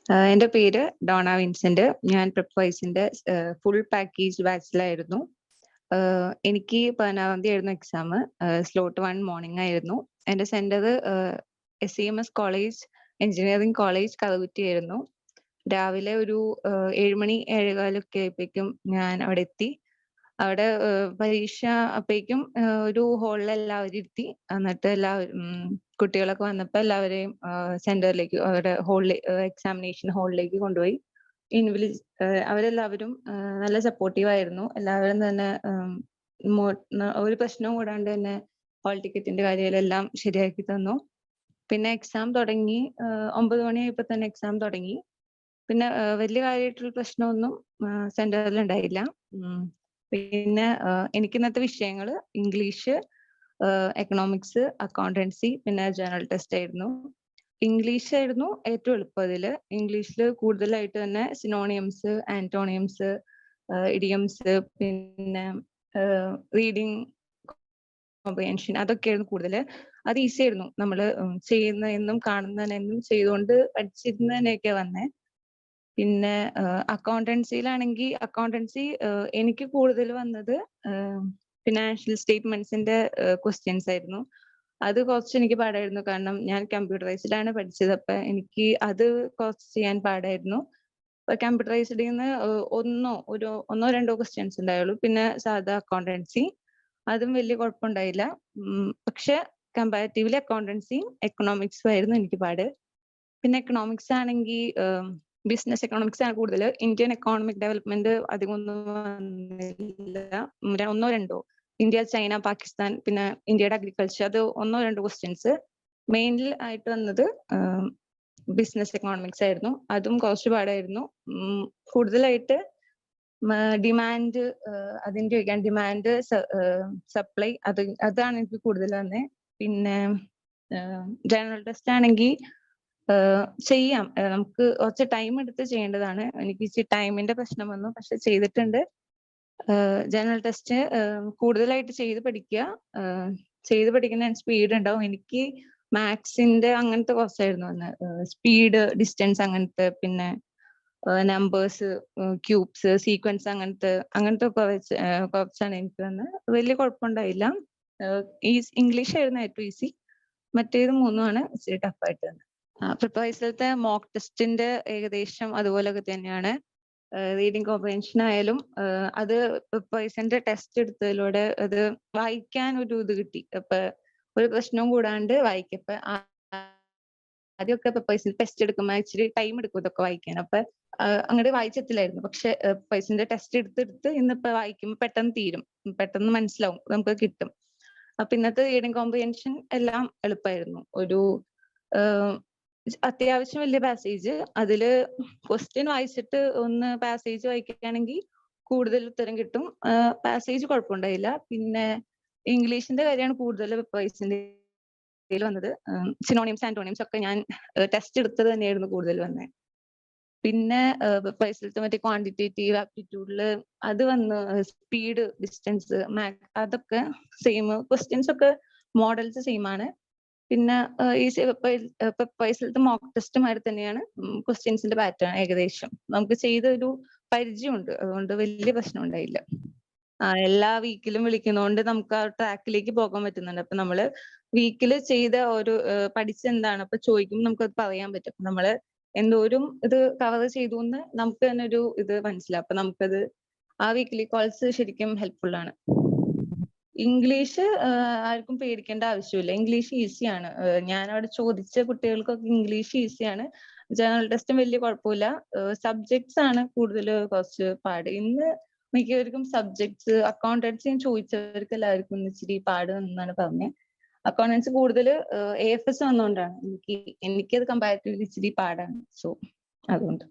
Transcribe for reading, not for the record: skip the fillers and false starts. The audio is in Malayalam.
എൻ്റെ പേര് ഡോണ വിൻസെന്റ്. ഞാൻ പ്രിപ്വൈസിന്റെ ഫുൾ പാക്കേജ് ബാച്ചിലായിരുന്നു. എനിക്ക് 16-ാം തീയതി ആയിരുന്നു എക്സാം. സ്ലോട്ട് 1 മോർണിംഗ് ആയിരുന്നു. എൻ്റെ centre SEMS college engineering college Karukutty ആയിരുന്നു. രാവിലെ ഒരു 7 മണി 7:15 ഒക്കെ ആയപ്പോഴേക്കും ഞാൻ അവിടെ എത്തി. അവിടെ പരീക്ഷ അപ്പോഴേക്കും ഒരു ഹാളിൽ എല്ലാവരും ഇരുത്തി. എന്നിട്ട് കുട്ടികളൊക്കെ വന്നപ്പോൾ എല്ലാവരെയും സെന്ററിലേക്ക്, അവരുടെ എക്സാമിനേഷൻ ഹാളിലേക്ക് കൊണ്ടുപോയി. അവരെല്ലാവരും നല്ല സപ്പോർട്ടീവ് ആയിരുന്നു. എല്ലാവരും തന്നെ ഒരു പ്രശ്നവും കൂടാണ്ട് തന്നെ ഹാൾ ടിക്കറ്റിന്റെ കാര്യമെല്ലാം ശരിയാക്കി തന്നു. പിന്നെ എക്സാം തുടങ്ങി. 9 മണിയായപ്പോൾ തന്നെ എക്സാം തുടങ്ങി. പിന്നെ വലിയ കാര്യമായിട്ടുള്ള പ്രശ്നമൊന്നും സെന്ററിൽ ഉണ്ടായില്ല. പിന്നെ എനിക്ക് ഇന്നത്തെ വിഷയങ്ങൾ ഇംഗ്ലീഷ്, എക്കണോമിക്സ്, അക്കൗണ്ടൻസി, പിന്നെ ജനറൽ ടെസ്റ്റ് ആയിരുന്നു. ഇംഗ്ലീഷ് ആയിരുന്നു ഏറ്റവും എളുപ്പം. അതിൽ ഇംഗ്ലീഷിൽ കൂടുതലായിട്ട് തന്നെ സിനോണിയംസ്, ആന്റോണിയംസ്, ഇഡിയംസ്, പിന്നെ റീഡിങ് കോംപ്രിഹെൻഷൻ, അതൊക്കെയായിരുന്നു കൂടുതൽ. അത് ഈസി ആയിരുന്നു. നമ്മൾ ചെയ്യുന്നതെന്നും കാണുന്നതെന്നും ചെയ്തുകൊണ്ട് പഠിച്ചിരുന്നതിനൊക്കെ വന്നേ. പിന്നെ അക്കൗണ്ടൻസിയിലാണെങ്കിൽ എനിക്ക് കൂടുതൽ വന്നത് ഫിനാൻഷ്യൽ സ്റ്റേറ്റ്മെന്റ്സിന്റെ ക്വസ്റ്റ്യൻസ് ആയിരുന്നു. അത് കുറച്ച് എനിക്ക് പാടായിരുന്നു. കാരണം ഞാൻ കമ്പ്യൂട്ടറൈസ്ഡിലാണ് പഠിച്ചത്. അപ്പൊ എനിക്ക് അത് കുറച്ച് ചെയ്യാൻ പാടായിരുന്നു. അപ്പൊ കമ്പ്യൂട്ടറൈസ്ഡിൽ നിന്ന് ഒന്നോ രണ്ടോ ക്വസ്റ്റ്യൻസ് ഉണ്ടായുള്ളൂ. പിന്നെ സാധാ അക്കൗണ്ടൻസി, അതും വലിയ കുഴപ്പമുണ്ടായില്ല. പക്ഷെ കമ്പാരിറ്റീവ്ലി അക്കൗണ്ടൻസിയും എക്കണോമിക്സും ആയിരുന്നു എനിക്ക് പാട്. പിന്നെ എക്കണോമിക്സ് ആണെങ്കിൽ ബിസിനസ് എക്കണോമിക്സ് ആണ് കൂടുതൽ. ഇന്ത്യൻ എക്കണോമിക് ഡെവലപ്മെന്റ് അധികം ഒന്നും വന്നില്ല. ഒന്നോ രണ്ടോ, ഇന്ത്യ, ചൈന, പാകിസ്ഥാൻ, പിന്നെ ഇന്ത്യയുടെ അഗ്രികൾച്ചർ, അത് ഒന്നോ രണ്ടോ ക്വസ്റ്റ്യൻസ്. മെയിൻലി ആയിട്ട് വന്നത് ബിസിനസ് എക്കണോമിക്സ് ആയിരുന്നു. അതും കുറച്ച് പാടായിരുന്നു. കൂടുതലായിട്ട് ഡിമാൻഡ്, അതിന്റെ ഡിമാൻഡ്, സപ്ലൈ, അതാണ് എനിക്ക് കൂടുതൽ വന്നേ. പിന്നെ ജനറൽ ടെസ്റ്റ് ആണെങ്കിൽ ചെയ്യാം, നമുക്ക് കുറച്ച് ടൈം എടുത്ത് ചെയ്യേണ്ടതാണ്. എനിക്ക് ഇച്ചിരി ടൈമിന്റെ പ്രശ്നം വന്നു, പക്ഷെ ചെയ്തിട്ടുണ്ട്. ജനറൽ ടെസ്റ്റ് കൂടുതലായിട്ട് ചെയ്ത് പഠിക്കുന്ന സ്പീഡ് ഉണ്ടാവും. എനിക്ക് മാത്സിന്റെ അങ്ങനത്തെ കുറച്ചായിരുന്നു വന്ന്, സ്പീഡ്, ഡിസ്റ്റൻസ് അങ്ങനത്തെ, പിന്നെ നമ്പേഴ്സ്, ക്യൂബ്സ്, സീക്വൻസ്, അങ്ങനത്തെ കുറച്ചാണ് എനിക്ക് വന്നത്. വലിയ കുഴപ്പമുണ്ടായില്ല. ഇംഗ്ലീഷ് ആയിരുന്നു ഏറ്റവും ഈസി. മറ്റേത് മൂന്നുമാണ് ഇച്ചിരി ടഫായിട്ട് വന്നത്. പ്രിപ്പറൈസിലത്തെ മോക്ക് ടെസ്റ്റിന്റെ ഏകദേശം അതുപോലൊക്കെ തന്നെയാണ്. റീഡിങ് കോംപ്രിഹെൻഷൻ ആയാലും അത് പ്രിപ്പറൈസിന്റെ ടെസ്റ്റ് എടുത്തതിലൂടെ അത് വായിക്കാൻ ഒരു ഇത് കിട്ടി. അപ്പൊ ഒരു പ്രശ്നവും കൂടാണ്ട് വായിക്കപ്പോ ആദ്യമൊക്കെ പ്രിപ്പറൈസിൽ ടെസ്റ്റ് എടുക്കുമ്പോൾ ഇച്ചിരി ടൈം എടുക്കും ഇതൊക്കെ വായിക്കാൻ. അപ്പൊ അങ്ങോട്ട് വായിച്ചെത്തില്ലായിരുന്നു. പക്ഷെ പ്രിപ്പറൈസിന്റെ ടെസ്റ്റ് എടുത്ത് ഇന്നിപ്പോ വായിക്കുമ്പോൾ പെട്ടെന്ന് തീരും, പെട്ടെന്ന് മനസ്സിലാവും, നമുക്ക് കിട്ടും. അപ്പൊ ഇന്നത്തെ റീഡിങ് കോംപ്രിഹെൻഷൻ എല്ലാം എളുപ്പമായിരുന്നു. ഒരു അത്യാവശ്യം വലിയ പാസേജ്, അതില് ക്വസ്റ്റ്യൻ വായിച്ചിട്ട് ഒന്ന് പാസേജ് വായിക്കുകയാണെങ്കിൽ കൂടുതൽ ഉത്തരം കിട്ടും. പാസേജ് കുഴപ്പമുണ്ടായില്ല. പിന്നെ ഇംഗ്ലീഷിന്റെ കാര്യമാണ് കൂടുതൽ പ്രിപ്പറൈസിന്റെ വന്നത്. സിനോണിയംസ്, ആന്റോണിയംസ് ഒക്കെ ഞാൻ ടെസ്റ്റ് എടുത്തത് തന്നെയായിരുന്നു കൂടുതൽ വന്നത്. പിന്നെ പ്രിപ്പറൈസിലത്തെ മറ്റേ ക്വാണ്ടിറ്റേറ്റീവ് ആപ്റ്റിറ്റ്യൂഡില് അത് വന്ന് സ്പീഡ്, ഡിസ്റ്റൻസ്, അതൊക്കെ സെയിം. ക്വസ്റ്റ്യൻസ് ഒക്കെ മോഡൽസ് സെയിം ആണ്. പിന്നെ ഈ പ്രിപ്പറൈസിലത്തെ മോക്ക് ടെസ്റ്റുമാതിരി തന്നെയാണ് ക്വസ്റ്റ്യൻസിന്റെ പാറ്റേൺ ഏകദേശം. നമുക്ക് ചെയ്തൊരു പരിചയമുണ്ട്, അതുകൊണ്ട് വലിയ പ്രശ്നം ഉണ്ടായില്ല. എല്ലാ വീക്കിലും വിളിക്കുന്നതുകൊണ്ട് നമുക്ക് ആ ട്രാക്കിലേക്ക് പോകാൻ പറ്റുന്നുണ്ട്. അപ്പൊ നമ്മള് വീക്കില് ചെയ്ത പഠിച്ച എന്താണ് അപ്പൊ ചോദിക്കുമ്പോൾ നമുക്കത് പറയാൻ പറ്റും. നമ്മള് എന്തോരം ഇത് കവർ ചെയ്തു എന്ന് നമുക്ക് തന്നെ ഒരു ഇത് മനസ്സിലാവും. അപ്പൊ നമുക്കത് ആ വീക്കിലി കോൾസ് ശരിക്കും ഹെൽപ്ഫുൾ ആണ്. ഇംഗ്ലീഷ് ആർക്കും പേടിക്കേണ്ട ആവശ്യമില്ല. ഇംഗ്ലീഷ് ഈസിയാണ്. ഞാൻ അവിടെ ചോദിച്ച കുട്ടികൾക്കൊക്കെ ഇംഗ്ലീഷ് ഈസിയാണ്. ജനറൽ ടെസ്റ്റും വലിയ കുഴപ്പമില്ല. സബ്ജക്ട്സ് ആണ് കൂടുതൽ കുറച്ച് പാട്. ഇന്ന് മിക്കവർക്കും സബ്ജക്ട്സ്, അക്കൗണ്ടൻസി ചോദിച്ചവർക്ക് എല്ലാവർക്കും ഇച്ചിരി പാട് എന്നാണ് പറഞ്ഞത്. അക്കൗണ്ടൻസി കൂടുതൽ AFS വന്നുകൊണ്ടാണ് എനിക്കത് കമ്പാരിറ്റീവ്ലി ഇച്ചിരി പാടാണ്. സോ അതുകൊണ്ട്